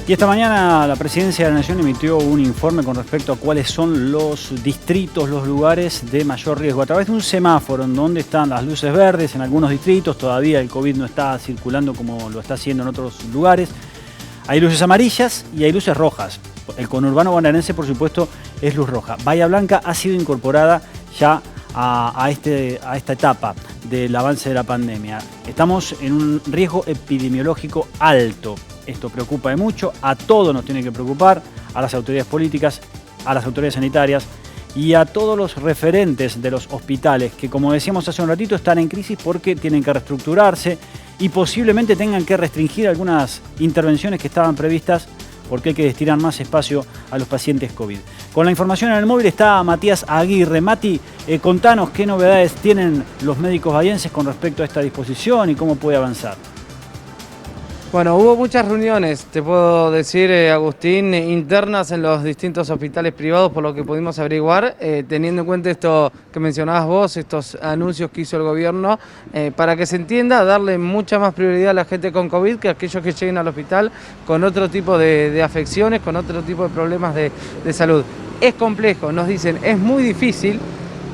Y esta mañana la Presidencia de la Nación emitió un informe con respecto a cuáles son los distritos, los lugares de mayor riesgo. A través de un semáforo en donde están las luces verdes en algunos distritos, todavía el COVID no está circulando como lo está haciendo en otros lugares. Hay luces amarillas y hay luces rojas. El conurbano bonaerense, por supuesto, es luz roja. Bahía Blanca ha sido incorporada ya a esta etapa del avance de la pandemia. Estamos en un riesgo epidemiológico alto. Esto preocupa de mucho, a todos nos tiene que preocupar, a las autoridades políticas, a las autoridades sanitarias y a todos los referentes de los hospitales que, como decíamos hace un ratito, están en crisis porque tienen que reestructurarse y posiblemente tengan que restringir algunas intervenciones que estaban previstas porque hay que destinar más espacio a los pacientes COVID. Con la información en el móvil está Matías Aguirre. Mati, contanos qué novedades tienen los médicos bahienses con respecto a esta disposición y cómo puede avanzar. Bueno, hubo muchas reuniones, te puedo decir, Agustín, internas en los distintos hospitales privados, por lo que pudimos averiguar, teniendo en cuenta esto que mencionabas vos, estos anuncios que hizo el gobierno, para que se entienda, darle mucha más prioridad a la gente con COVID que a aquellos que lleguen al hospital con otro tipo de afecciones, con otro tipo de problemas de salud. Es complejo, nos dicen, es muy difícil.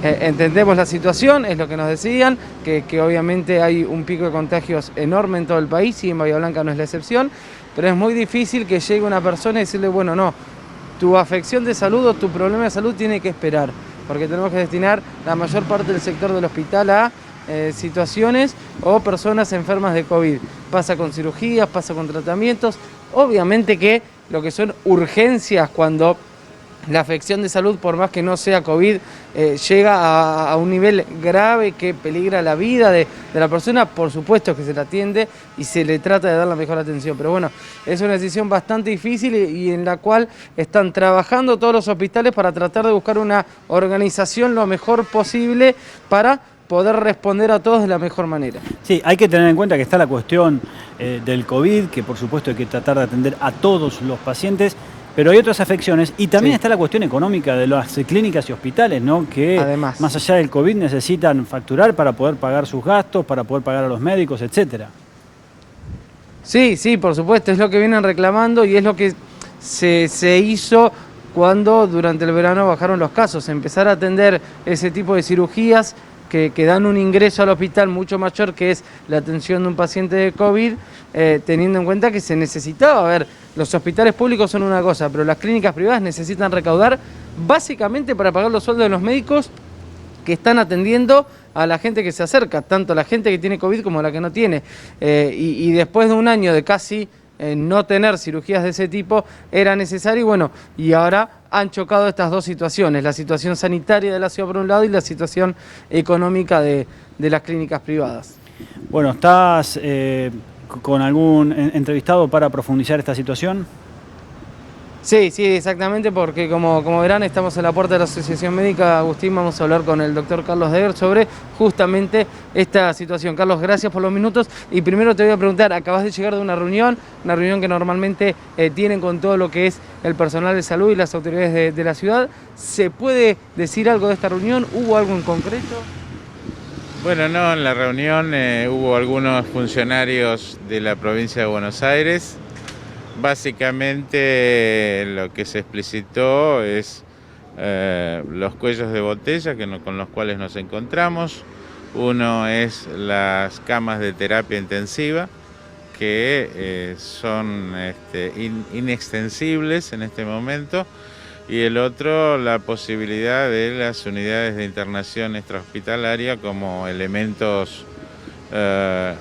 Entendemos la situación, es lo que nos decían, que obviamente hay un pico de contagios enorme en todo el país y en Bahía Blanca no es la excepción, pero es muy difícil que llegue una persona y decirle, bueno, no, tu afección de salud o tu problema de salud tiene que esperar, porque tenemos que destinar la mayor parte del sector del hospital a situaciones o personas enfermas de COVID. Pasa con cirugías, pasa con tratamientos, obviamente que lo que son urgencias cuando la afección de salud, por más que no sea COVID, llega a un nivel grave que peligra la vida de la persona, por supuesto que se la atiende y se le trata de dar la mejor atención. Pero bueno, es una decisión bastante difícil y en la cual están trabajando todos los hospitales para tratar de buscar una organización lo mejor posible para poder responder a todos de la mejor manera. Sí, hay que tener en cuenta que está la cuestión del COVID, que por supuesto hay que tratar de atender a todos los pacientes, pero hay otras afecciones y también está la cuestión económica de las clínicas y hospitales, ¿no? Que además, más allá del COVID necesitan facturar para poder pagar sus gastos, para poder pagar a los médicos, etcétera. Sí, por supuesto, es lo que vienen reclamando y es lo que se hizo cuando durante el verano bajaron los casos, empezar a atender ese tipo de cirugías que dan un ingreso al hospital mucho mayor, que es la atención de un paciente de COVID, teniendo en cuenta que se necesitaba, a ver, los hospitales públicos son una cosa, pero las clínicas privadas necesitan recaudar básicamente para pagar los sueldos de los médicos que están atendiendo a la gente que se acerca, tanto la gente que tiene COVID como la que no tiene. Y después de un año de casi no tener cirugías de ese tipo, era necesario, y bueno, y ahora han chocado estas dos situaciones, la situación sanitaria de la ciudad por un lado y la situación económica de las clínicas privadas. Bueno, ¿estás con algún entrevistado para profundizar esta situación? Sí, exactamente, porque como verán, estamos en la puerta de la Asociación Médica. Agustín, vamos a hablar con el doctor Carlos Deger sobre justamente esta situación. Carlos, gracias por los minutos. Y primero te voy a preguntar, acabas de llegar de una reunión que normalmente tienen con todo lo que es el personal de salud y las autoridades de la ciudad. ¿Se puede decir algo de esta reunión? ¿Hubo algo en concreto? Bueno, no, en la reunión hubo algunos funcionarios de la provincia de Buenos Aires. Básicamente lo que se explicitó es los cuellos de botella con los cuales nos encontramos. Uno es las camas de terapia intensiva, que son inextensibles en este momento, y el otro la posibilidad de las unidades de internación extrahospitalaria como elementos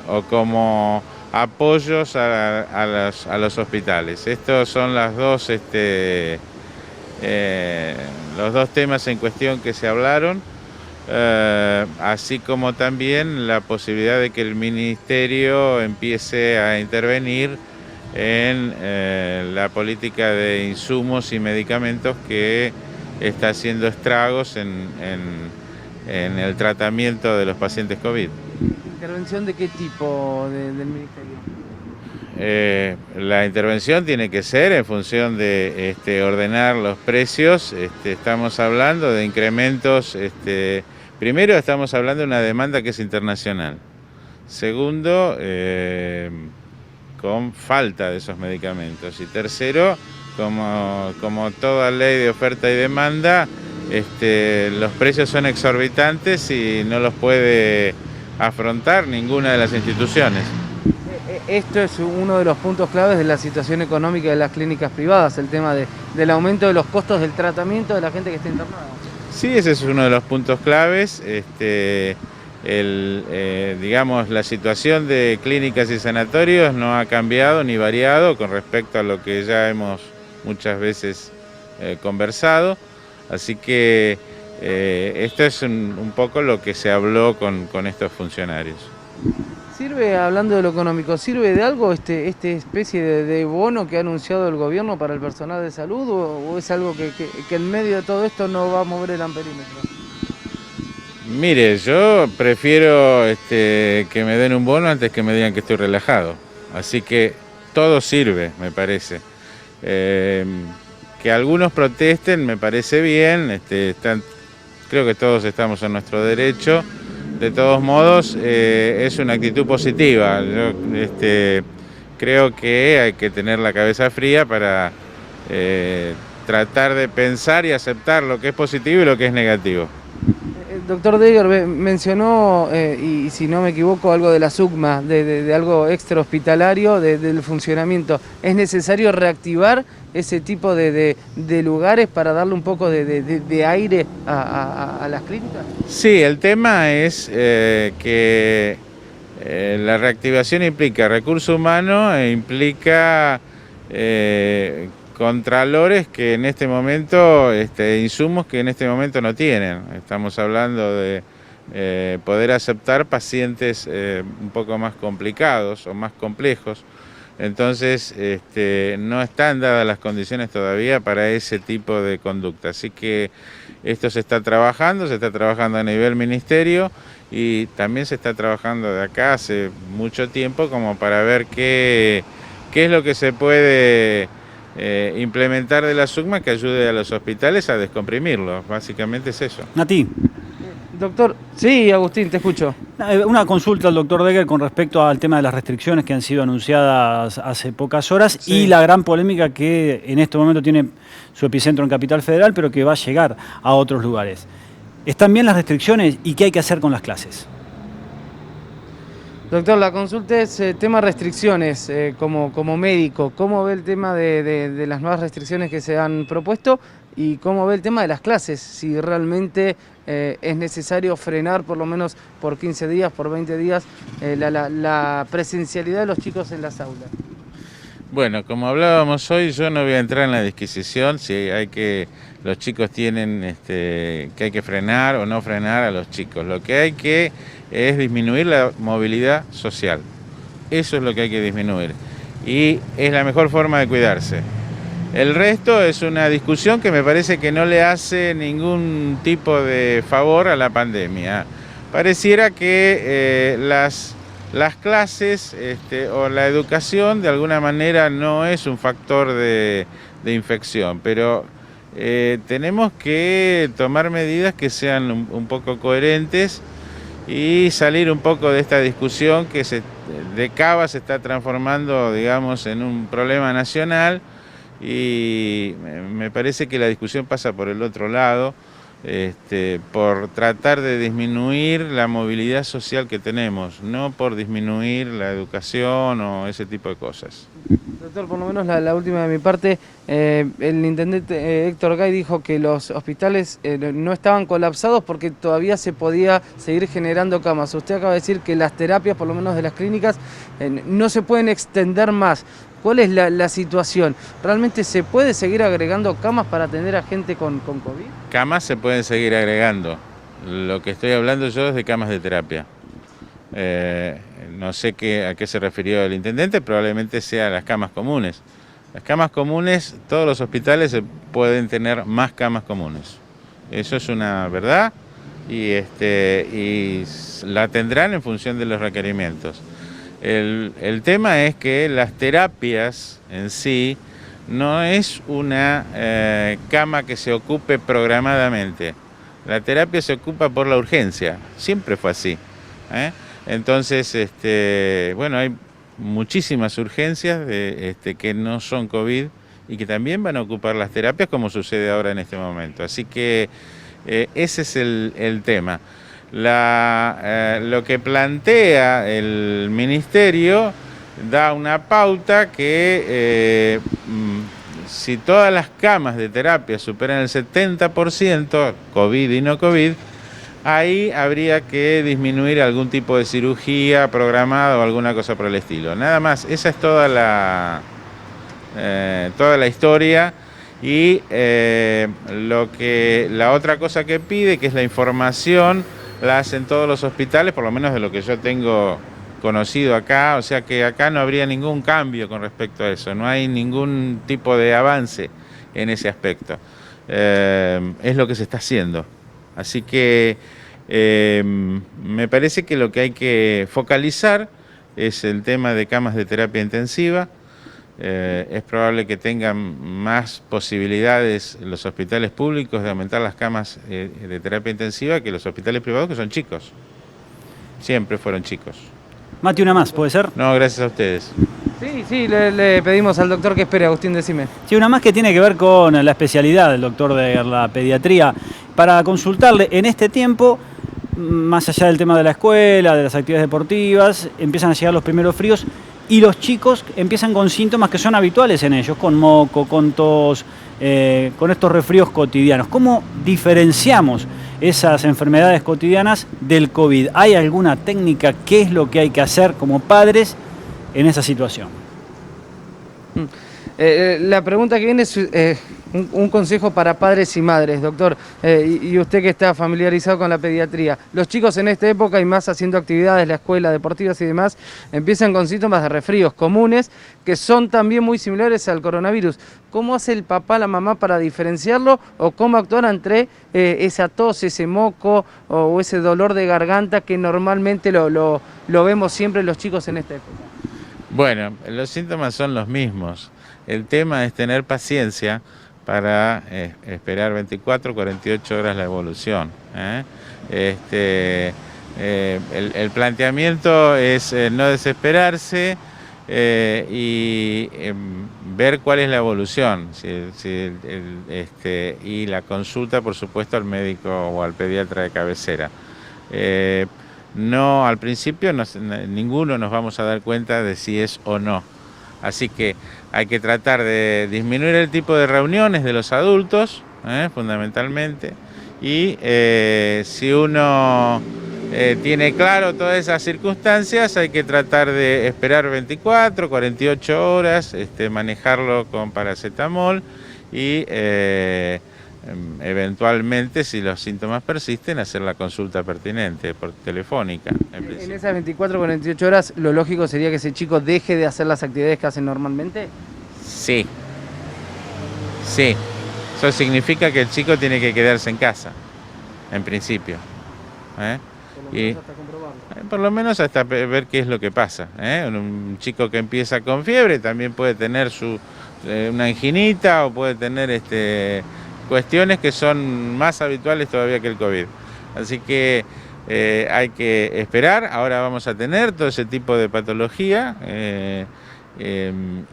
o como apoyos a los hospitales. Estos son los dos temas en cuestión que se hablaron, así como también la posibilidad de que el Ministerio empiece a intervenir en la política de insumos y medicamentos que está haciendo estragos en el tratamiento de los pacientes COVID. ¿Intervención de qué tipo del Ministerio? La intervención tiene que ser en función de ordenar los precios. Estamos hablando de incrementos. Primero, estamos hablando de una demanda que es internacional. Segundo, con falta de esos medicamentos. Y tercero, como toda ley de oferta y demanda, los precios son exorbitantes y no los puede afrontar ninguna de las instituciones. Esto es uno de los puntos claves de la situación económica de las clínicas privadas, el tema del aumento de los costos del tratamiento de la gente que está internada. Sí, ese es uno de los puntos claves. Digamos, la situación de clínicas y sanatorios no ha cambiado ni variado con respecto a lo que ya hemos muchas veces conversado. Así que esto es un poco lo que se habló con estos funcionarios. ¿Sirve, hablando de lo económico, sirve de algo esta especie de bono que ha anunciado el gobierno para el personal de salud o es algo que en medio de todo esto no va a mover el amperímetro? Mire, yo prefiero que me den un bono antes que me digan que estoy relajado. Así que todo sirve, me parece. Que algunos protesten me parece bien, creo que todos estamos en nuestro derecho. De todos modos, es una actitud positiva. Yo creo que hay que tener la cabeza fría para tratar de pensar y aceptar lo que es positivo y lo que es negativo. Doctor Deger mencionó, y si no me equivoco, algo de la SUCMA, de algo extrahospitalario, del funcionamiento. ¿Es necesario reactivar ese tipo de lugares para darle un poco de aire a las clínicas? Sí, el tema es que la reactivación implica recurso humano e implica contralores que en este momento, insumos que en este momento no tienen. Estamos hablando de poder aceptar pacientes un poco más complicados o más complejos. Entonces, no están dadas las condiciones todavía para ese tipo de conducta. Así que esto se está trabajando a nivel ministerio y también se está trabajando de acá hace mucho tiempo como para ver qué es lo que se puede implementar de la SUCMA que ayude a los hospitales a descomprimirlo. Básicamente es eso. Nati. Doctor, sí, Agustín, te escucho. Una consulta al doctor Deger con respecto al tema de las restricciones que han sido anunciadas hace pocas horas y la gran polémica que en este momento tiene su epicentro en Capital Federal, pero que va a llegar a otros lugares. ¿Están bien las restricciones y qué hay que hacer con las clases? Doctor, la consulta es tema restricciones, como médico. ¿Cómo ve el tema de las nuevas restricciones que se han propuesto y cómo ve el tema de las clases? Si realmente es necesario frenar por lo menos por 15 días, por 20 días, la presencialidad de los chicos en las aulas. Bueno, como hablábamos hoy, yo no voy a entrar en la disquisición si los chicos tienen que hay que frenar o no frenar a los chicos. Lo que hay que es disminuir la movilidad social. Eso es lo que hay que disminuir. Y es la mejor forma de cuidarse. El resto es una discusión que me parece que no le hace ningún tipo de favor a la pandemia. Pareciera que las clases o la educación de alguna manera no es un factor de infección, pero tenemos que tomar medidas que sean un poco coherentes y salir un poco de esta discusión que de Cava se está transformando, digamos, en un problema nacional y me parece que la discusión pasa por el otro lado, por tratar de disminuir la movilidad social que tenemos, no por disminuir la educación o ese tipo de cosas. Doctor, por lo menos la última de mi parte, el intendente Héctor Gay dijo que los hospitales no estaban colapsados porque todavía se podía seguir generando camas. Usted acaba de decir que las terapias, por lo menos de las clínicas, no se pueden extender más. ¿Cuál es la situación? ¿Realmente se puede seguir agregando camas para atender a gente con COVID? Camas se pueden seguir agregando. Lo que estoy hablando yo es de camas de terapia. No sé a qué se refirió el intendente, probablemente sea las camas comunes. Las camas comunes, todos los hospitales pueden tener más camas comunes. Eso es una verdad y la tendrán en función de los requerimientos. El tema es que las terapias en sí no es una cama que se ocupe programadamente. La terapia se ocupa por la urgencia, siempre fue así. Entonces, bueno, hay muchísimas urgencias que no son COVID y que también van a ocupar las terapias como sucede ahora en este momento. Así que ese es el tema. Lo que plantea el Ministerio da una pauta que si todas las camas de terapia superan el 70%, COVID y no COVID, ahí habría que disminuir algún tipo de cirugía programada o alguna cosa por el estilo. Nada más, esa es toda la historia. Y la otra cosa que pide, que es la información, la hacen todos los hospitales, por lo menos de lo que yo tengo conocido acá, o sea que acá no habría ningún cambio con respecto a eso, no hay ningún tipo de avance en ese aspecto. Es lo que se está haciendo. Así que me parece que lo que hay que focalizar es el tema de camas de terapia intensiva. Es probable que tengan más posibilidades los hospitales públicos de aumentar las camas de terapia intensiva que los hospitales privados, que son chicos. Siempre fueron chicos. Mati, una más, ¿puede ser? No, gracias a ustedes. Sí, le pedimos al doctor que espere. Agustín, decime. Sí, una más que tiene que ver con la especialidad del doctor de la pediatría. Para consultarle, en este tiempo, más allá del tema de la escuela, de las actividades deportivas, empiezan a llegar los primeros fríos y los chicos empiezan con síntomas que son habituales en ellos, con moco, con tos, con estos resfríos cotidianos. ¿Cómo diferenciamos esas enfermedades cotidianas del COVID? ¿Hay alguna técnica? ¿Qué es lo que hay que hacer como padres en esa situación? La pregunta que viene es un consejo para padres y madres, doctor, y usted que está familiarizado con la pediatría. Los chicos en esta época y más haciendo actividades, la escuela, deportivas y demás, empiezan con síntomas de resfríos comunes que son también muy similares al coronavirus. ¿Cómo hace el papá, la mamá para diferenciarlo o cómo actuar entre esa tos, ese moco o ese dolor de garganta que normalmente lo vemos siempre en los chicos en esta época? Bueno, los síntomas son los mismos. El tema es tener paciencia para esperar 24, 48 horas la evolución. El planteamiento es no desesperarse y ver cuál es la evolución. Y la consulta, por supuesto, al médico o al pediatra de cabecera. No, al principio ninguno nos vamos a dar cuenta de si es o no. Así que hay que tratar de disminuir el tipo de reuniones de los adultos, fundamentalmente, y si uno tiene claro todas esas circunstancias, hay que tratar de esperar 24, 48 horas, manejarlo con paracetamol y eventualmente, si los síntomas persisten, hacer la consulta pertinente por telefónica. En esas 24 o 48 horas, ¿lo lógico sería que ese chico deje de hacer las actividades que hacen normalmente? Sí. Eso significa que el chico tiene que quedarse en casa, en principio. Por lo menos hasta ver qué es lo que pasa. Un chico que empieza con fiebre también puede tener una anginita o puede tener cuestiones que son más habituales todavía que el COVID. Así que hay que esperar. Ahora vamos a tener todo ese tipo de patología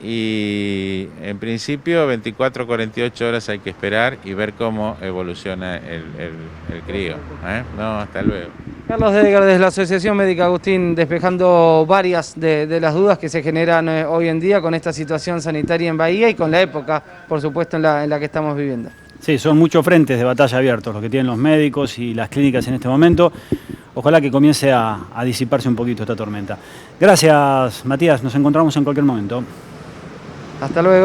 y en principio 24 o 48 horas hay que esperar y ver cómo evoluciona el crío. No, hasta luego. Carlos Dedegar, desde la Asociación Médica Agustín, despejando varias de las dudas que se generan hoy en día con esta situación sanitaria en Bahía y con la época, por supuesto, en la que estamos viviendo. Sí, son muchos frentes de batalla abiertos los que tienen los médicos y las clínicas en este momento. Ojalá que comience a disiparse un poquito esta tormenta. Gracias, Matías. Nos encontramos en cualquier momento. Hasta luego.